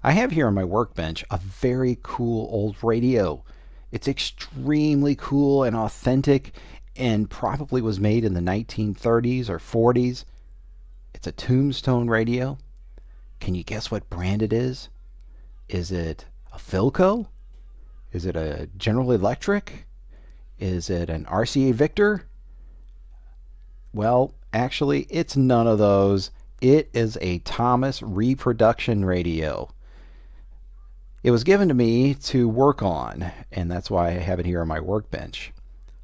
I have here on my workbench a very cool old radio. It's extremely cool and authentic and probably was made in the 1930s or 40s. It's a Tombstone radio. Can you guess what brand it is? Is it a Philco? Is it a General Electric? Is it an RCA Victor? Well, actually, it's none of those. It is a Thomas reproduction radio. It was given to me to work on, and that's why I have it here on my workbench.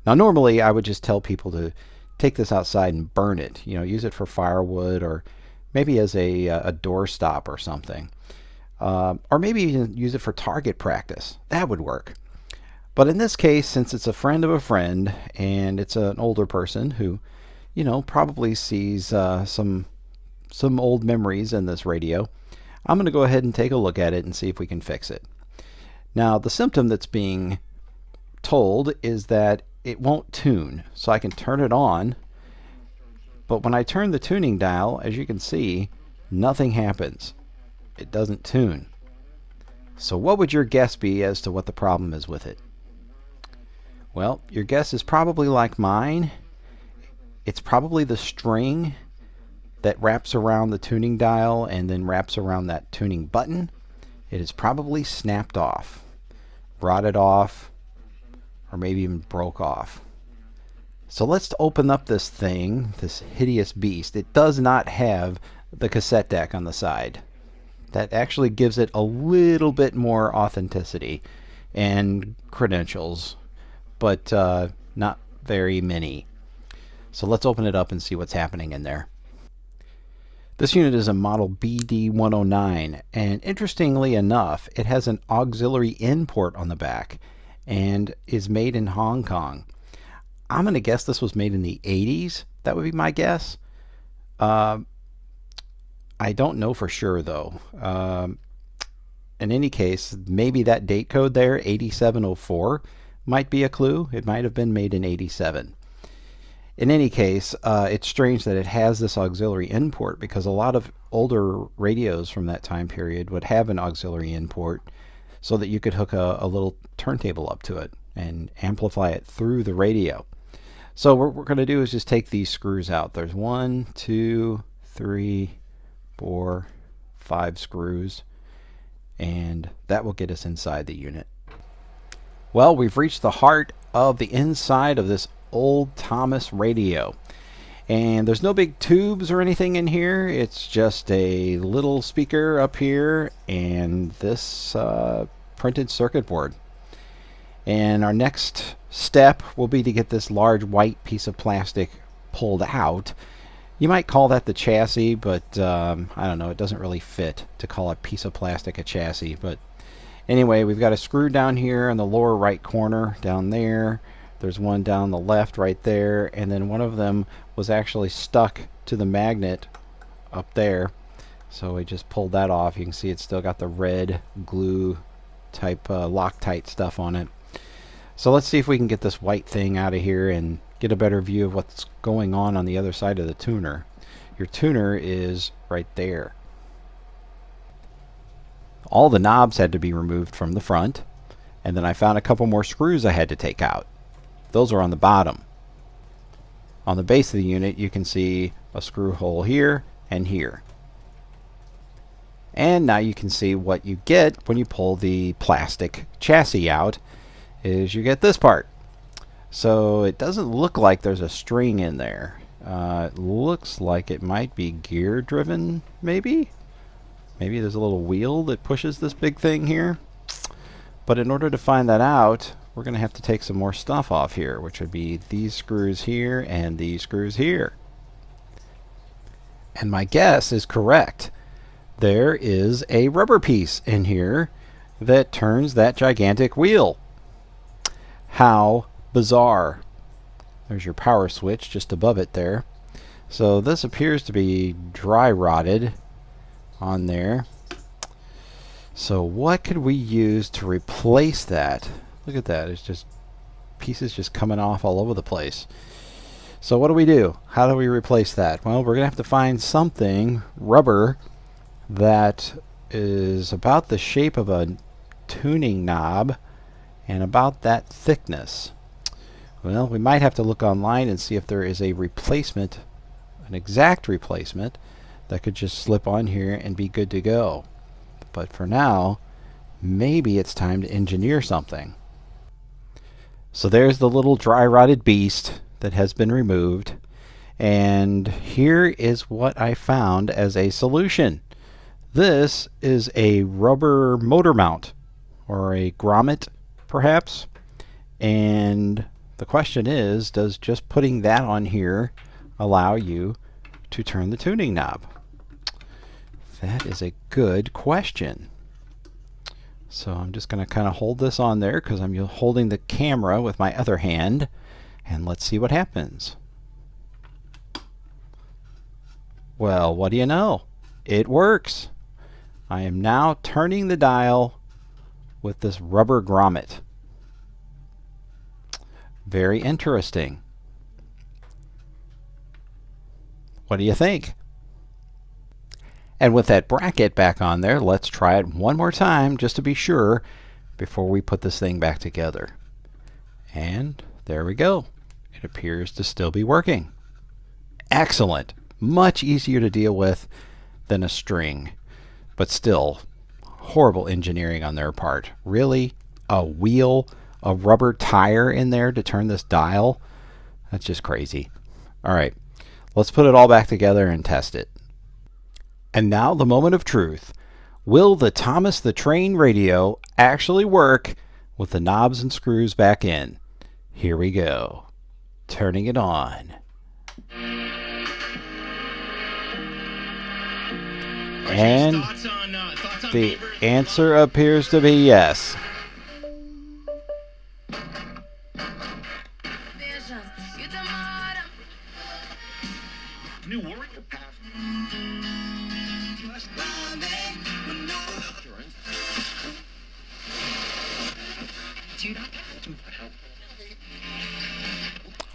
Now, normally I would just tell people to take this outside and burn it. Use it for firewood or maybe as a doorstop or something. Or maybe even use it for target practice. That would work. But in this case, since it's a friend of a friend and it's an older person who, probably sees some old memories in this radio, I'm going to go ahead and take a look at it and see if we can fix it. Now, the symptom that's being told is that it won't tune. So I can turn it on, but when I turn the tuning dial, as you can see, nothing happens. It doesn't tune. So what would your guess be as to what the problem is with it? Well, your guess is probably like mine. It's probably the string that wraps around the tuning dial and then wraps around that tuning button. It is probably snapped off, rotted off, or maybe even broke off. So let's open up this thing, this hideous beast. It does not have the cassette deck on the side. That actually gives it a little bit more authenticity and credentials, but not very many. So let's open it up and see what's happening in there. This unit is a model BD109, and interestingly enough, it has an auxiliary in port on the back and is made in Hong Kong. I'm going to guess this was made in the 80s. That would be my guess. I don't know for sure, though. In any case, maybe that date code there, 8704, might be a clue. It might have been made in 87. In any case, it's strange that it has this auxiliary in port because a lot of older radios from that time period would have an auxiliary in port so that you could hook a little turntable up to it and amplify it through the radio. So what we're going to do is just take these screws out. There's 1, 2, 3, 4, 5 screws, and that will get us inside the unit. Well, we've reached the heart of the inside of this old Thomas radio, and there's no big tubes or anything in here. It's just a little speaker up here and this printed circuit board. And our next step will be to get this large white piece of plastic pulled out. You might call that the chassis, but I don't know, it doesn't really fit to call a piece of plastic a chassis. But anyway, we've got a screw down here in the lower right corner down there. There's one down the left right there, and then one of them was actually stuck to the magnet up there. So we just pulled that off. You can see it's still got the red glue type Loctite stuff on it. So let's see if we can get this white thing out of here and get a better view of what's going on the other side of the tuner. Your tuner is right there. All the knobs had to be removed from the front, and then I found a couple more screws I had to take out. Those are on the bottom. On the base of the unit, you can see a screw hole here and here. And now you can see what you get when you pull the plastic chassis out is you get this part. So it doesn't look like there's a string in there. It looks like it might be gear driven, maybe? Maybe there's a little wheel that pushes this big thing here. But in order to find that out, we're going to have to take some more stuff off here, which would be these screws here and these screws here. And my guess is correct. There is a rubber piece in here that turns that gigantic wheel. How bizarre. There's your power switch just above it there. So this appears to be dry rotted on there. So what could we use to replace that? Look at that. It's just pieces just coming off all over the place. So what do? How do we replace that? Well, we're going to have to find something, rubber, that is about the shape of a tuning knob and about that thickness. Well, we might have to look online and see if there is a replacement, an exact replacement, that could just slip on here and be good to go. But for now, maybe it's time to engineer something. So there's the little dry rotted beast that has been removed. And here is what I found as a solution. This is a rubber motor mount, or a grommet perhaps. And the question is, does just putting that on here allow you to turn the tuning knob? That is a good question. So I'm just going to kind of hold this on there because I'm holding the camera with my other hand, and let's see what happens. Well, what do you know? It works. I am now turning the dial with this rubber grommet. Very interesting. What do you think? And with that bracket back on there, let's try it one more time just to be sure before we put this thing back together. And there we go. It appears to still be working. Excellent. Much easier to deal with than a string, but still horrible engineering on their part. Really? A wheel, a rubber tire in there to turn this dial? That's just crazy. All right, let's put it all back together and test it. And now the moment of truth. Will the Thomas the Train radio actually work with the knobs and screws back in? Here we go. Turning it on. And the answer appears to be yes.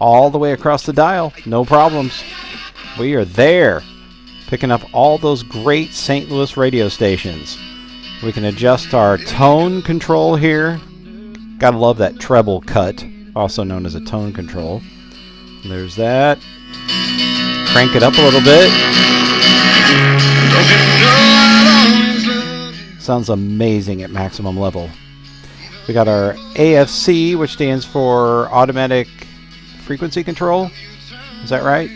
All the way across the dial, no problems. We are there, picking up all those great St. Louis radio stations. We can adjust our tone control here. Gotta love that treble cut, also known as a tone control. There's that. Crank it up a little bit. Sounds amazing at maximum level. We got our AFC, which stands for automatic frequency control. Is that right?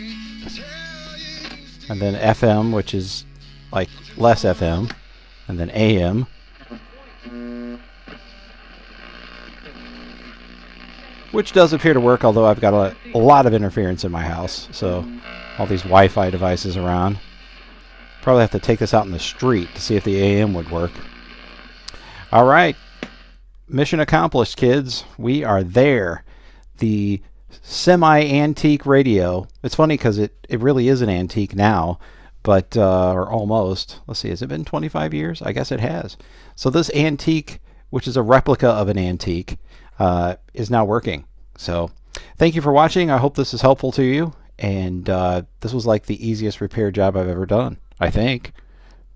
And then FM, which is like less FM. And then AM. Which does appear to work, although I've got a lot of interference in my house. So all these Wi-Fi devices around. Probably have to take this out in the street to see if the AM would work. All right. Mission accomplished, kids. We are there. The semi-antique radio. It's funny because it really is an antique now, but or almost. Let's see, has it been 25 years? I guess it has. So this antique, which is a replica of an antique, is now working. So thank you for watching. I hope this is helpful to you. And this was like the easiest repair job I've ever done, I think.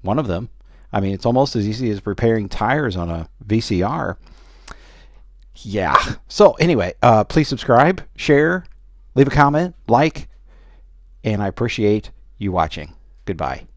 One of them. I mean, it's almost as easy as repairing tires on a VCR. Yeah. So anyway, please subscribe, share, leave a comment, like, and I appreciate you watching. Goodbye.